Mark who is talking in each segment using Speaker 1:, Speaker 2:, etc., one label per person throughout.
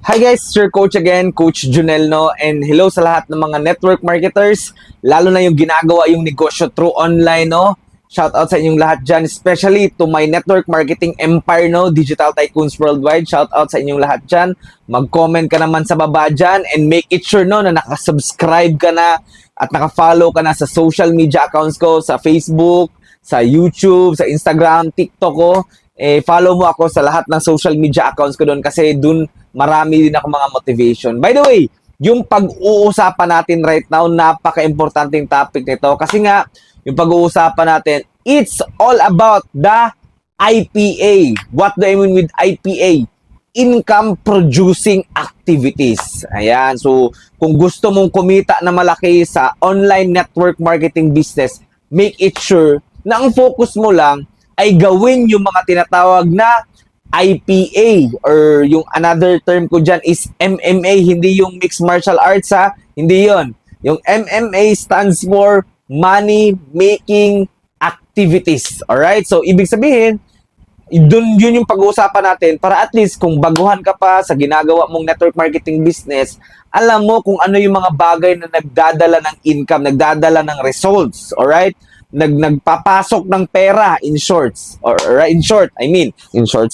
Speaker 1: Hi guys, Sir Coach again, Coach Junel, no? And hello sa lahat ng mga network marketers, lalo na yung ginagawa yung negosyo through online, no? Shout out sa inyong lahat dyan, especially to my network marketing empire, no? Digital Tycoons Worldwide. Shout out sa inyong lahat dyan. Mag-comment ka naman sa baba dyan and make it sure, no, na nakasubscribe ka na at nakafollow ka na sa social media accounts ko, sa Facebook, sa YouTube, sa Instagram, TikTok ko. Follow mo ako sa lahat ng social media accounts ko doon kasi doon marami din ako mga motivation. By the way, yung pag-uusapan natin right now, napaka-importanting topic nito kasi nga, yung pag-uusapan natin, it's all about the IPA. What do I mean with IPA? Income producing activities. Ayan. So, kung gusto mong kumita na malaki sa online network marketing business, make it sure na ang focus mo lang ay gawin yung mga tinatawag na IPA or yung another term ko dyan is MMA, hindi yung mixed martial arts ha, hindi yon. Yung MMA stands for Money Making Activities. Alright? So, ibig sabihin, yun yung pag-uusapan natin para at least kung baguhan ka pa sa ginagawa mong network marketing business, alam mo kung ano yung mga bagay na nagdadala ng income, nagdadala ng results. Alright? Nagpapasok ng pera in shorts or in shorts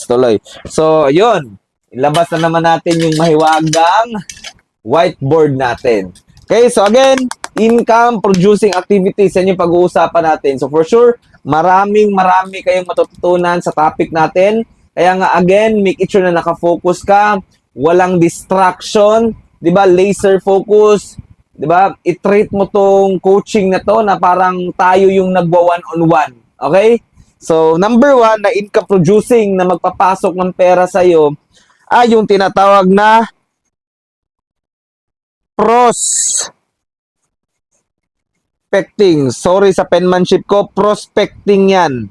Speaker 1: tuloy. So, yun. Ilabas na naman natin yung mahiwagang whiteboard natin. Okay, so again, income producing activities, yan yung pag-uusapan natin. So, for sure, marami kayong matututunan sa topic natin. Kaya nga, again, make it sure na nakafocus ka, walang distraction, di ba, laser focus, di ba? I-treat mo tong coaching na to na parang tayo yung nagwa one-on-one. Okay? So, number one na income producing na magpapasok ng pera sa'yo ay yung tinatawag na prospecting. Sorry sa penmanship ko, prospecting yan.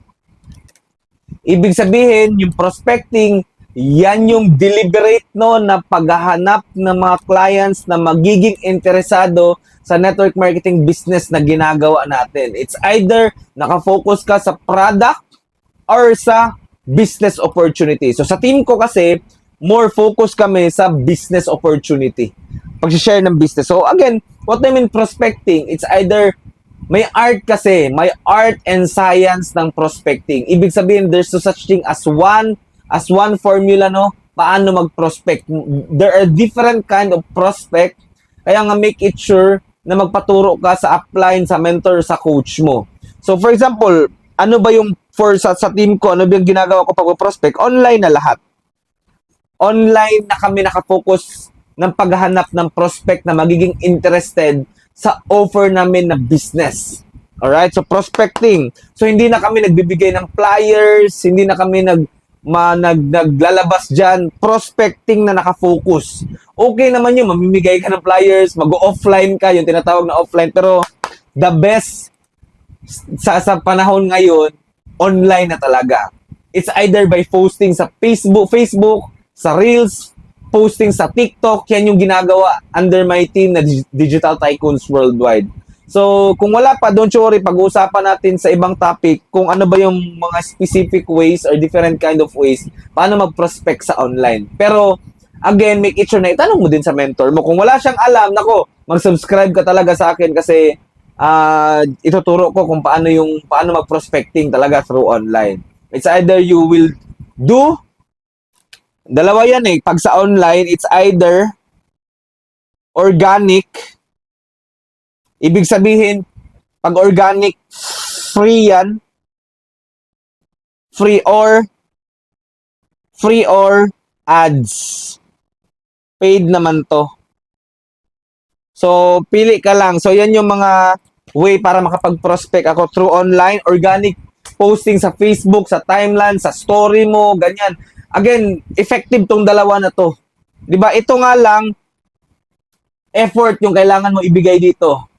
Speaker 1: Ibig sabihin, yung prospecting, yan yung deliberate no na paghahanap ng mga clients na magiging interesado sa network marketing business na ginagawa natin. It's either nakafocus ka sa product or sa business opportunity. So sa team ko kasi, more focus kami sa business opportunity. Pag-share ng business. So again, what I mean prospecting, it's either may art kasi, may art and science ng prospecting. Ibig sabihin, there's no such thing as one formula, no? Paano mag-prospect. There are different kind of prospect. Kaya nga make it sure na magpaturo ka sa upline, sa mentor, sa coach mo. So for example, ano ba yung sa team ko, ano ba yung ginagawa ko pag-prospect? Online na lahat. Online na kami nakafocus ng paghahanap ng prospect na magiging interested sa offer namin na business. Alright? So prospecting. So hindi na kami nagbibigay ng flyers, hindi na kami naglalabas dyan, prospecting na nakafocus. Okay naman yun, mamimigay ka ng flyers, mag-offline ka, yung tinatawag na offline, pero the best sa panahon ngayon, online na talaga. It's either by posting sa Facebook, sa Reels, posting sa TikTok, yan yung ginagawa under my team na Digital Tycoons Worldwide. So, kung wala pa, don't worry, pag-uusapan natin sa ibang topic kung ano ba yung mga specific ways or different kind of ways paano mag-prospect sa online. Pero, again, make it sure na itanong mo din sa mentor mo. Kung wala siyang alam, nako, mag-subscribe ka talaga sa akin kasi ituturo ko kung paano mag-prospecting talaga through online. It's either you will do, dalawa yan eh, pag sa online, it's either organic. Ibig sabihin, pag organic, free yan. Free or ads. Paid naman to. So, pili ka lang. So, yan yung mga way para makapag-prospect ako through online, organic posting sa Facebook, sa timeline, sa story mo, ganyan. Again, effective tong dalawa na to. 'Di ba? Ito nga lang, effort yung kailangan mo ibigay dito.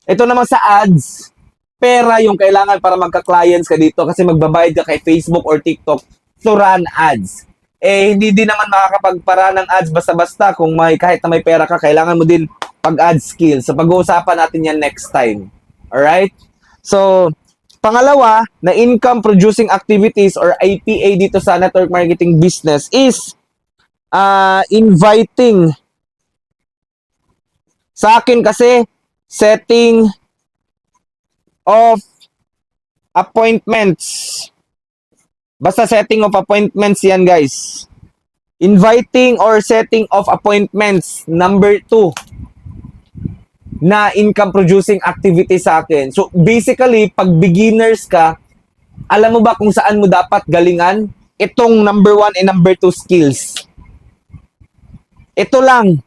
Speaker 1: Ito naman sa ads, pera yung kailangan para magka-clients ka dito kasi magbabayad ka kay Facebook or TikTok to run ads. Hindi din naman makakapagpara ng ads basta-basta kung kahit na may pera ka, kailangan mo din pag-ad skills. So, pag-uusapan natin yan next time. Alright? So, pangalawa, na income producing activities or IPA dito sa network marketing business is inviting. Sa akin kasi, setting of appointments. Basta setting of appointments yan, guys. Inviting or setting of appointments. Number 2 na income producing activity sa akin. So, basically, pag beginners ka, alam mo ba kung saan mo dapat galingan? Itong number 1 and number 2 skills. Ito lang.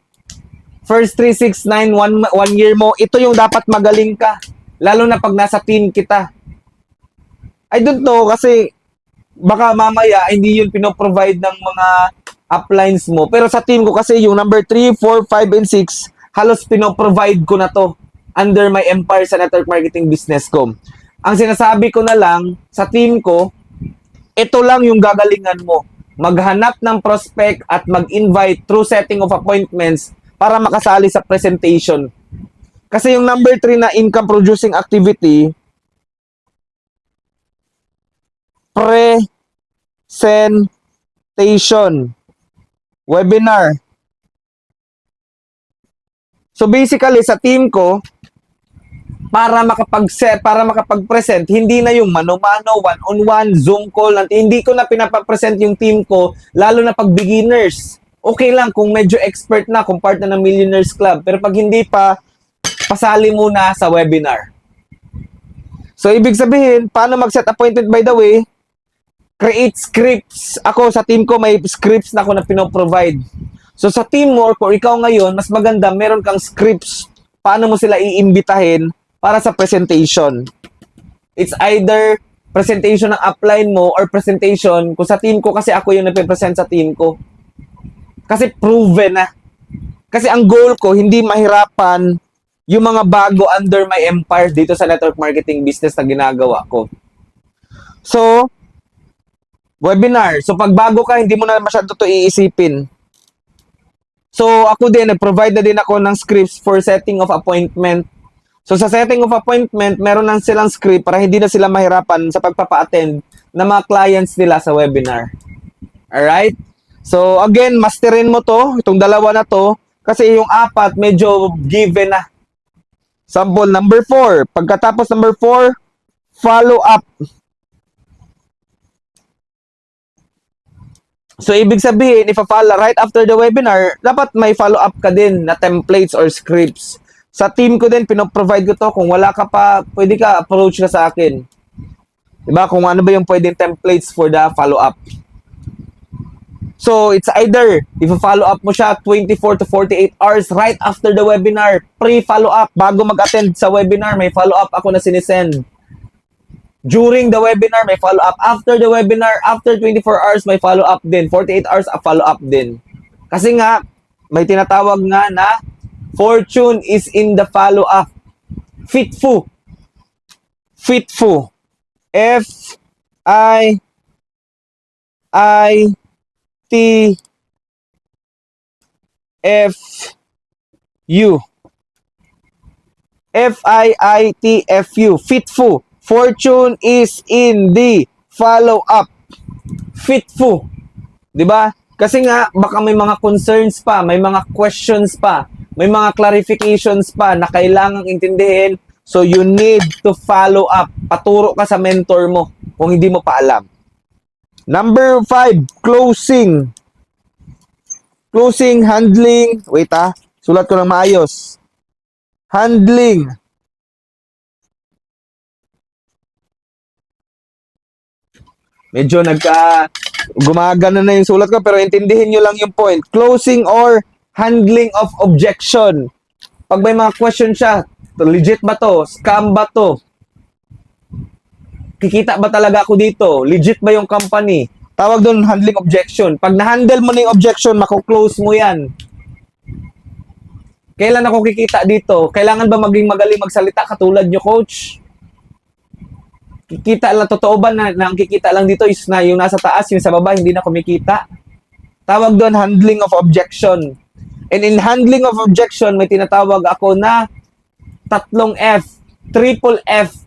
Speaker 1: First 3, 6, 9, 1 year mo, ito yung dapat magaling ka. Lalo na pag nasa team kita. I don't know kasi baka mamaya hindi yun pinoprovide ng mga uplines mo. Pero sa team ko kasi yung number 3, 4, 5, and 6, halos pinoprovide ko na to under my empire sa network marketing business ko. Ang sinasabi ko na lang sa team ko, ito lang yung gagalingan mo. Maghanap ng prospect at mag-invite through setting of appointments para makasali sa presentation. Kasi yung number 3 na income producing activity, presentation, webinar. So basically sa team ko, para makapag-present, hindi na yung mano-mano, one-on-one, Zoom call, hindi ko na pinapapresent yung team ko, lalo na pag beginners. Okay lang kung medyo expert na, kung part na ng Millionaires Club. Pero pag hindi pa, pasali muna sa webinar. So, ibig sabihin, paano mag-set appointment by the way? Create scripts. Ako, sa team ko, may scripts na ako na pinoprovide. So, sa teamwork, or ikaw ngayon, mas maganda, meron kang scripts. Paano mo sila iimbitahin para sa presentation. It's either presentation ng upline mo or presentation, kung sa team ko, kasi ako yung nagpe-present sa team ko. Kasi proven na. Kasi ang goal ko, hindi mahirapan yung mga bago under my empire dito sa network marketing business na ginagawa ko. So, webinar. So, pag bago ka, hindi mo na masyado to iisipin. So, ako din, nag-provide na din ako ng scripts for setting of appointment. So, sa setting of appointment, meron na silang script para hindi na sila mahirapan sa pagpapa-attend ng mga clients nila sa webinar. Alright? So, again, masterin mo to, itong dalawa na to, kasi yung 4, medyo given na. Sample, number 4. Pagkatapos number 4, follow up. So, ibig sabihin, if follow right after the webinar, dapat may follow up ka din na templates or scripts. Sa team ko din, pinoprovide ko to. Kung wala ka pa, pwede ka, approach ka sa akin. Diba? Kung ano ba yung pwedeng templates for the follow up. So, it's either, if follow up mo siya 24 to 48 hours right after the webinar, pre-follow up, bago mag-attend sa webinar, may follow up ako na sinisend. During the webinar, may follow up. After the webinar, after 24 hours, may follow up din. 48 hours, a follow up din. Kasi nga, may tinatawag nga na fortune is in the follow up. Fitfu. Fitfu. F-I-T-F-U. F-I-I-T-F-U. Fitfu. Fortune is in the follow-up. Fitfu. Diba? Kasi nga, baka may mga concerns pa, may mga questions pa, may mga clarifications pa na kailangang intindihin. So, you need to follow up. Paturo ka sa mentor mo kung hindi mo pa alam. Number 5, closing. Closing, handling. Wait sulat ko ng maayos. Handling. Medyo gumagana na yung sulat ko, pero intindihin nyo lang yung point. Closing or handling of objection. Pag may mga question siya, legit ba to? Scam ba to? Kikita ba talaga ako dito? Legit ba yung company? Tawag doon handling objection. Pag na-handle mo na yung objection, mako-close mo yan. Kailan ako kikita dito? Kailangan ba maging magaling magsalita katulad nyo, coach? Kikita lang, totoo ba na ang kikita lang dito is na yung nasa taas, yung sa baba, hindi na kumikita? Tawag doon handling of objection. And in handling of objection, may tinatawag ako na 3 F, triple F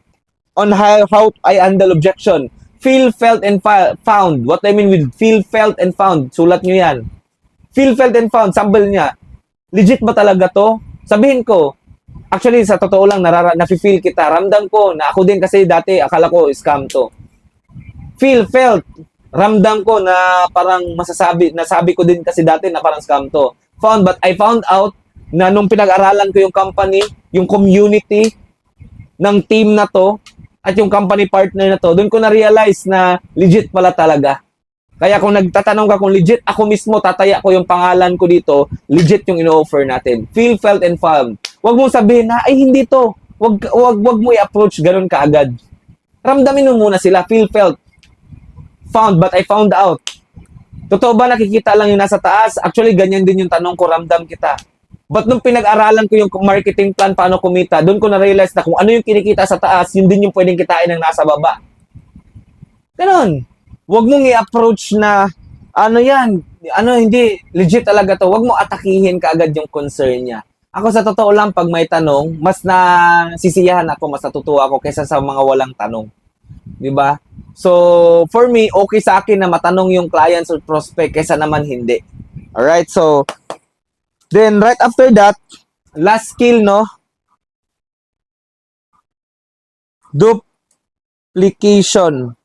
Speaker 1: on how I handle objection. Feel, felt, and found. What I mean with feel, felt, and found, sulat nyo yan. Feel, felt, and found. Sample niya. Legit ba talaga to? Sabihin ko, actually, sa totoo lang, nafe-feel kita. Ramdam ko na ako din kasi dati, akala ko scam to. Feel, felt. Ramdam ko na parang nasabi ko din kasi dati na parang scam to. Found, but I found out na nung pinag-aralan ko yung company, yung community ng team na to, at yung company partner na to, doon ko na-realize na legit pala talaga. Kaya kung nagtatanong ka kung legit, ako mismo tataya ko yung pangalan ko dito, legit yung ino-offer natin. Feel, felt, and found. Huwag mong sabihin na, ay hindi to. Huwag mo i-approach ganun kaagad. Ramdamin mo muna sila, feel, felt, found, but I found out. Totoo ba nakikita lang yung nasa taas? Actually, ganyan din yung tanong ko, ramdam kita. But nung pinag-aralan ko yung marketing plan, paano kumita, doon ko na-realize na kung ano yung kinikita sa taas, yun din yung pwedeng kitain ng nasa baba. Ganun. Huwag mong i-approach na, hindi, legit talaga to. Huwag mo atakihin kaagad yung concern niya. Ako sa totoo lang, pag may tanong, mas nasisiyahan ako, mas natutuwa ako kaysa sa mga walang tanong. Di ba? So, for me, okay sa akin na matanong yung clients or prospect kaysa naman hindi. Alright, so, then right after that, last skill, no? Duplication.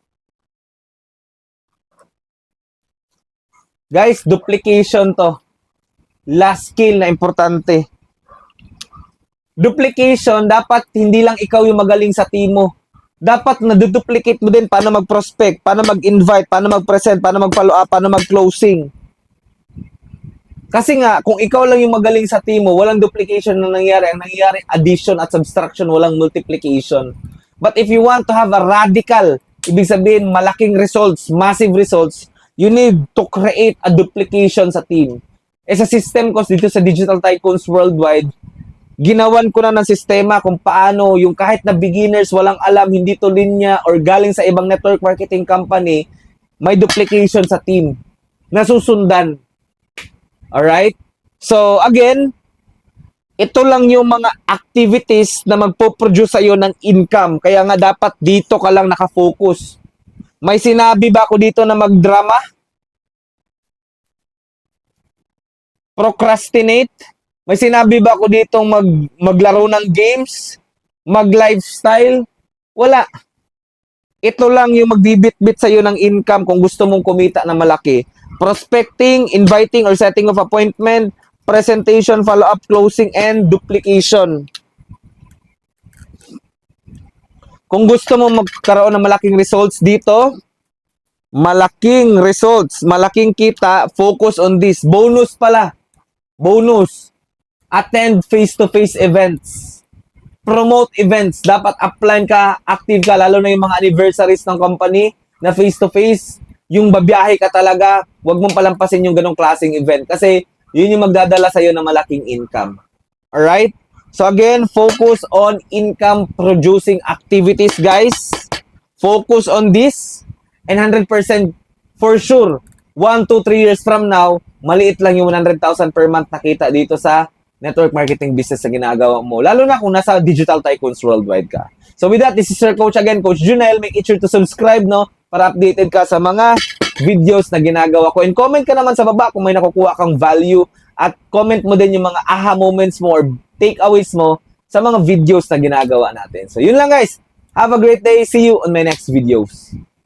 Speaker 1: Guys, duplication to. Last skill na importante. Duplication, dapat hindi lang ikaw yung magaling sa team mo. Dapat na-duplicate mo din paano mag-prospect, paano mag-invite, paano mag-present, paano mag-follow up, paano mag-closing. Kasi nga, kung ikaw lang yung magaling sa team mo, walang duplication na nangyari. Ang nangyayari, addition at subtraction, walang multiplication. But if you want to have a radical, ibig sabihin, malaking results, massive results, you need to create a duplication sa team. Sa system ko dito sa Digital Tycoons Worldwide, ginawan ko na ng sistema kung paano yung kahit na beginners, walang alam, hindi to linya or galing sa ibang network marketing company, may duplication sa team. Nasusundan. Alright? So, again, ito lang yung mga activities na magpo-produce sa'yo ng income. Kaya nga dapat dito ka lang nakafocus. May sinabi ba ako dito na magdrama? Procrastinate? May sinabi ba ako dito maglaro ng games? Mag-lifestyle? Wala. Ito lang yung magbibit-bit sa'yo ng income kung gusto mong kumita na malaki. Prospecting, inviting or setting of appointment, presentation, follow-up, closing, and duplication. Kung gusto mo magkaroon ng malaking results dito, malaking results, malaking kita, focus on this. Bonus pala. Bonus. Attend face-to-face events. Promote events. Dapat upline ka, active ka, lalo na yung mga anniversaries ng company na face-to-face. Yung babiyahe ka talaga, huwag mong palampasin yung ganong klaseng event. Kasi yun yung magdadala sa'yo ng malaking income. Alright? So again, focus on income producing activities, guys. Focus on this. And 100% for sure, 1, 2, 3 years from now, maliit lang yung 100,000 per month nakita dito sa network marketing business na ginagawa mo. Lalo na kung nasa Digital Tycoons Worldwide ka. So with that, this is Sir Coach again, Coach Junel. Make sure to subscribe, no? Para updated ka sa mga videos na ginagawa ko. And comment ka naman sa baba kung may nakukuha kang value. At comment mo din yung mga aha moments mo or takeaways mo sa mga videos na ginagawa natin. So yun lang, guys. Have a great day. See you on my next videos.